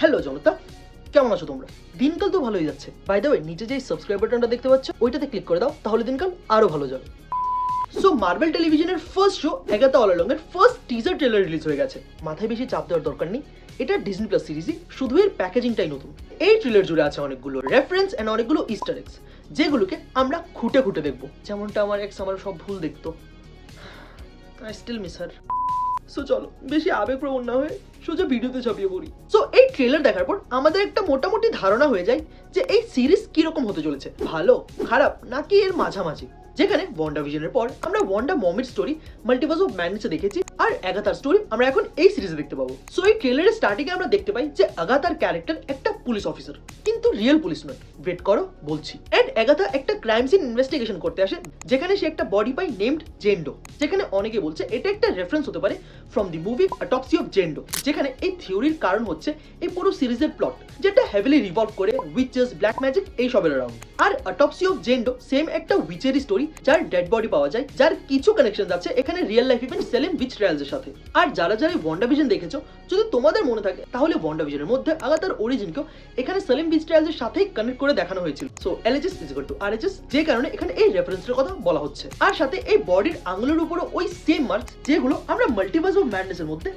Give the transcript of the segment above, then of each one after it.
Hello জনতা, কেমন আছো তোমরা? দিনকাল তো ভালোই যাচ্ছে। বাই দ্য ওয়ে, নিচে যে সাবস্ক্রাইব বাটনটা দেখতে পাচ্ছ ওইটাতে ক্লিক করে দাও, তাহলে দিনকাল আরো ভালো যাবে। সো মার্বেল টেলিভিশনের ফার্স্ট শো এগাতা অল অ্যালং এর ফার্স্ট টিজার ট্রেলার রিলিজ হয়ে গেছে। মাথায় বেশি চাপ দেওয়ার দরকার নেই, এটা ডিজনি প্লাস সিরিজই, শুধু এর প্যাকেজিংটাই নতুন। এই ট্রেলার জুড়ে আছে অনেকগুলো রেফারেন্স এন্ড অনেকগুলো ইস্টার এগস, যেগুলোকে আমরা খুঁটে খুঁটে দেখবো। যেমনটা আমার এক্স আমার সব ভুল দেখতো। I still miss her. So চলো বেশি আবেগপ্রবণ না হয়ে সোজা ভিডিওতে ঝাঁপিয়ে পড়ি। সো এই ট্রেলার দেখার পর আমাদের একটা মোটামুটি ধারণা হয়ে যায় যে এই সিরিজ কিরকম হতে চলেছে, ভালো, খারাপ নাকি এর মাঝামাঝি। যেখানে ওয়ান্ডাভিশনের পর আমরা ওয়ান্ডা মমির স্টোরি মাল্টিভার্স অফ ম্যাডনেসে দেখেছি, আর আগাথার স্টোরি আমরা এখন এই সিরিজে দেখতে পাবো। সো এই ট্রেলারের স্টার্টিং এ আমরা দেখতে পাই যে আগাথার ক্যারেক্টার একটা পুলিশ অফিসার, কিন্তু রিয়েল পুলিশ নয়। ওয়েট করো, বলছি। এন্ড আগাথা একটা ক্রাইম সিন ইনভেস্টিগেশন করতে আসে, যেখানে সে একটা বডি পায় নেমড জেন্ডো। যেখানে অনেকে বলছে এটা একটা রেফারেন্স হতে পারে from the movie autopsy of Jane Doe. যেখানে এই থিওরির কারণ হচ্ছে এই পুরো সিরিজের প্লট, যেটা হেভিলি রিভলভ করে উইচেস, ব্ল্যাক ম্যাজিক এই সবের অ্যারাউন্ড। আর অটপসি অফ জেন্ডো সেম একটা উইচেরই স্টোরি, যার ডেড বডি পাওয়া যায়, যার কিছু কানেকশন আছে এখানে real life event Salem witch ট্রায়ালসের সাথে। আর যারা যারা ওয়ান্ডাভিশন দেখেছো, যদি তোমাদের মনে থাকে তাহলে ওয়ান্ডাভিশনের মধ্যে আগাথার অরিজিনকেও এখানে সেলেম উইচ ট্রায়ালসের সাথেই কানেক্ট করে দেখানো হয়েছিল। So LHS is equal to RHS, যে কারণে এখানে এই রেফারেন্সের কথা বলা হচ্ছে। আর সাথে এই বডির আঙুলের উপরও ওই সেম মার্কস যেগুলো আমরা মাল্টিভার্স অফ ম্যাডনেসের মধ্যে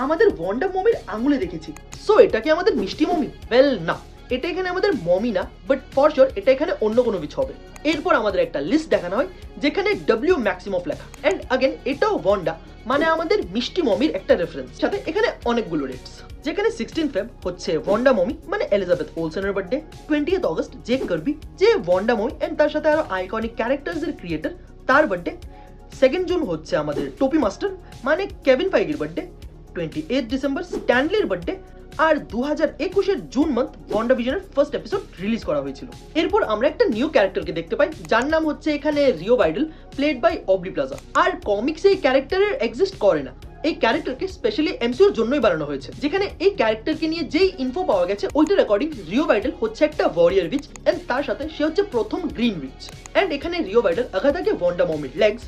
আমাদের ওয়ান্ডা মমির আঙুলে দেখেছি। সো এটা কি আমাদের মিষ্টি মমি? ওয়েল না, এটা এখানে আমাদের মমি না, বাট ফর শিওর এটা এখানে অন্য কোনো কিছু হবে। এরপর আমাদের একটা লিস্ট দেখানো হয় যেখানে ডব্লিউ ম্যাক্সিমফ লেখা, এন্ড আগেন এটাও ওয়ান্ডা মানে আমাদের মিষ্টি মমির একটা রেফারেন্স। সাথে এখানে অনেকগুলো ডেটস, যেখানে 16 ফেব হচ্ছে ওয়ান্ডা মমি মানে এলিজাবেথ ওলসেনের birthday, 20th August Jack Kirby যে ওয়ান্ডা মমি এন্ড তার সাথে আরো আইকনিক ক্যারেক্টার্স এর ক্রিয়েটর তার বার্থডে, 2 জুন হচ্ছে আমাদের টোপি মাস্টার মানে কেভিন ফাইগির বার্থডে, 28 ডিসেম্বর স্ট্যানলির বার্থডে, আর 2021 জুন মান্থ ওয়ান্ডাভিশনের ফার্স্ট এপিসোড রিলিজ করা হয়েছিল। এরপর আমরা একটা নিউ ক্যারেক্টারকে দেখতে পাই, যার নাম হচ্ছে এখানে রিও বাইডল, প্লেড বাই অবলি প্লাজা। আর কমিক্সে এই ক্যারেক্টারের এক্সিস্ট করে না, এই ক্যারেক্টারকে স্পেশালি এমসিউর জন্যই বানানো হয়েছে। যেখানে এই ক্যারেক্টারকে নিয়ে যেই ইনফো পাওয়া গেছে ওইটার অ্যাকর্ডিং রিও বাইডল হচ্ছে একটা ওয়ারিয়ার উইচ, এন্ড তার সাথে সে হচ্ছে প্রথম গ্রিন উইচ। এন্ড এখানে রিও বাইডল আগাথাকে ওয়ান্ডা মমির লেগস,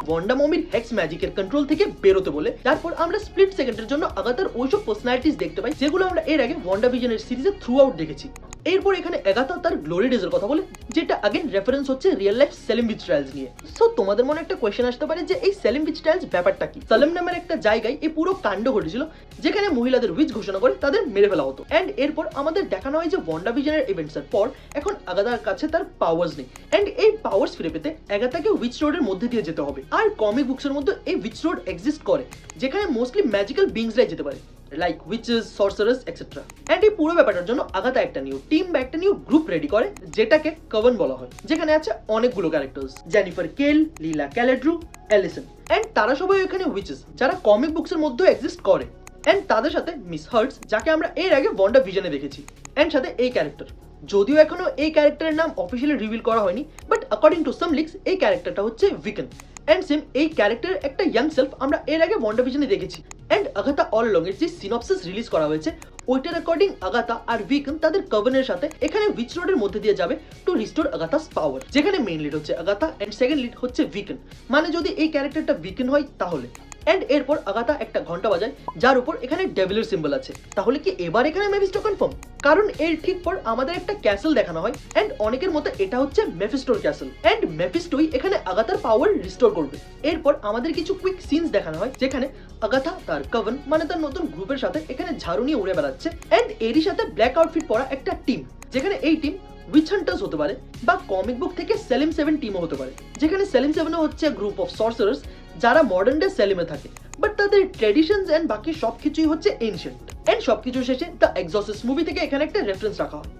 ওয়ান্ডা মমির হেক্স ম্যাজিকের কন্ট্রোল থেকে বেরোতে বলে। তারপর আমরা স্প্লিট সেকেন্ডের জন্য আগাথার ওইসব পার্সোনালিটিস দেখতে পাই যেগুলো আমরা এর আগে ওয়ান্ডাভিশনের সিরিজে থ্রু আউট দেখেছি। এরপর এখানে আগাথা তার গ্লোরি ডেজের কথা বলে, যেটা আগেন রেফারেন্স হচ্ছে রিয়েল লাইফ সেলেম উইচ ট্রায়ালস নিয়ে। সো তোমাদের মনে একটা কোয়েশ্চেন আসতে পারে যে এই সেলেম উইচ ট্রায়ালস ব্যাপারটা কি? সালেম নামের একটা জায়গায় এই পুরো কাণ্ড ঘটেছিল, যেখানে মহিলাদের উইচ ঘোষণা করে তাদের মেরে ফেলা হতো। এন্ড এরপর আমাদের দেখানো হয় যে ওয়ান্ডাভিশনের ইভেন্টস এর পর এখন আগাথার কাছে তার পাওয়ার্স নেই, এন্ড এই পাওয়ার্স ফিরে পেতে আগাথাকে উইচ রোডের মধ্যে দিয়ে যেতে হবে। আর কমিক বুকসের মধ্যে এই উইচ রোড এক্সিস্ট করে, যেখানে মোস্টলি ম্যাজিক্যাল বিংসরাই যেতে পারে, লাইক উইচেস, সর্সারার্স এটসেট্রা। এন্ড এই পুরো ব্যাপারটার জন্য আগাথা একটা নিউ টিম বা একটা নিউ গ্রুপ রেডি করে, যেটাকে কভেন বলা হয়। যেখানে আছে অনেকগুলো characters, Jennifer Kale, Lilia Calderu, Alison. And তারা সবাই এখানে উইচেস যারা কমিক বুকসের মধ্যে এক্সিস্ট করে। এন্ড তাদের সাথে মিস হার্টস, যাকে আমরা এর আগে ওয়ান্ডাভিশনে দেখেছি। এন্ড সাথে এই ক্যারেক্টার, যদিও এখনো এই ক্যারেক্টারের নাম অফিসিয়ালি রিভিল করা হয়নি, but according to some leaks এই ক্যারেক্টারটা হচ্ছে উইকেন। এন্ড সেম এই ক্যারেক্টারের একটা ইয়াং সেলফ আমরা এর আগে ওয়ান্ডাভিশনে দেখেছি। এন্ড আগাথা অল অ্যালং এর যে সিনপসিস রিলিজ করা হয়েছে ওইটার অ্যাকর্ডিং আগাথা আর উইকেন তাদের কভেনের সাথে এখানে উইচ রোডের মধ্যে দিয়ে যাবে টু রিস্টোর আগাথাস পাওয়ার। যেখানে মেইন লিড হচ্ছে আগাথা এন্ড সেকেন্ড লিড হচ্ছে উইকেন, মানে যদি এই ক্যারেক্টারটা উইকেন হয় তাহলে। এন্ড এরপর আগাথা একটা ঘন্টা বাজায়, যার উপর এখানে ডেভিলের সিম্বল আছে। তাহলে কি এবার এখানে মেফিস্টো কনফার্ম? কারণ এর ঠিক পর আমাদের একটা ক্যাসেল দেখানো হয়, এন্ড অনেকের মতে এটা হচ্ছে মেফিস্টোর ক্যাসেল, এন্ড মেফিস্টোই এখানে আগাথার পাওয়ার রিস্টোর করবে। এরপর আমাদের কিছু কুইক সিনস দেখানো হয়, যেখানে আগাথা তার কভেন মানে তার নতুন গ্রুপের সাথে এখানে ঝাড়ু নিয়ে উড়ে বেড়াচ্ছে, এন্ড এরই সাথে ব্ল্যাক আউটফিট পরা একটা টিম, যেখানে এই টিম উইচ হান্টার্স হতে পারে বা কমিক বুক থেকে সেলিম 7 টিমও হতে পারে। যেখানে সেলিম 7 হচ্ছে গ্রুপ অফ সর্সারার্স যারা মডার্ন ডে সেলিমে থাকে, বাট তাদের ট্র্যাডিশনস এন্ড বাকি সবকিছুই হচ্ছে এনশিয়েন্ট। এন্ড সবকিছু শেষে দ্য এক্সঅর্সিস্ট মুভি থেকে এখানে একটা রেফারেন্স রাখা হয়।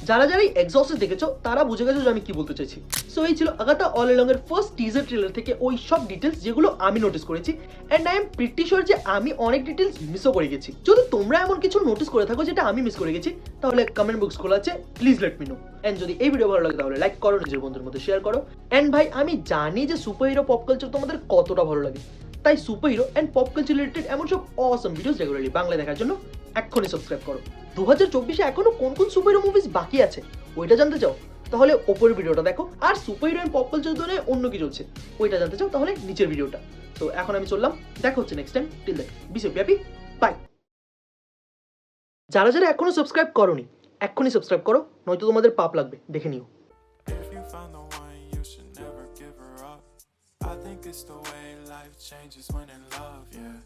যারা যারা এই এক্সঅর্সিস্ট দেখেছো তারা বুঝে গেছো যে আমি কি বলতে চাইছি। সো এই ছিল আগাথা অল অ্যালং এর ফার্স্ট টিজার ট্রেলার থেকে ওই সব ডিটেলস যেগুলো আমি নোটিস করেছি, and I am pretty sure যে আমি অনেক ডিটেলস মিসও করে গেছি। যদি তোমরা এমন কিছু নোটিস করে থাকো যেটা আমি মিস করে গেছি, তাহলে কমেন্ট বক্স খোলা আছে, please let me know. And যদি এই ভিডিও ভালো লাগে তাহলে লাইক করো, নিজের বন্ধুদের মধ্যে শেয়ার করো। এন্ড ভাই আমি জানি যে সুপার হিরো পপ কালচার তোমাদের কতটা ভালো লাগে, তাই super hero and pop culture related এমন সব অসম ভিডিওস রেগুলারলি বাংলায় দেখার জন্য এক্ষুনি সাবস্ক্রাইব করো। 2024-এ এখনো কোন কোন সুপার হিরো মুভিজ বাকি আছে ওইটা জানতে চাও তাহলে ওপরের ভিডিওটা দেখো, আর super hero and pop culture নিয়ে অন্য কি চলছে ওইটা জানতে চাও তাহলে নিচের ভিডিওটা। তো এখন আমি চললাম, দেখা হচ্ছে next time. Till then be safe, happy, bye. যারা যারা এখনো সাবস্ক্রাইব করোনি এক্ষুনি সাবস্ক্রাইব করো, নয়তো তোমাদের পাপ লাগবে, দেখে নিও। If you found the one, you should never give her up. I think it's the way life changes when in love, yeah.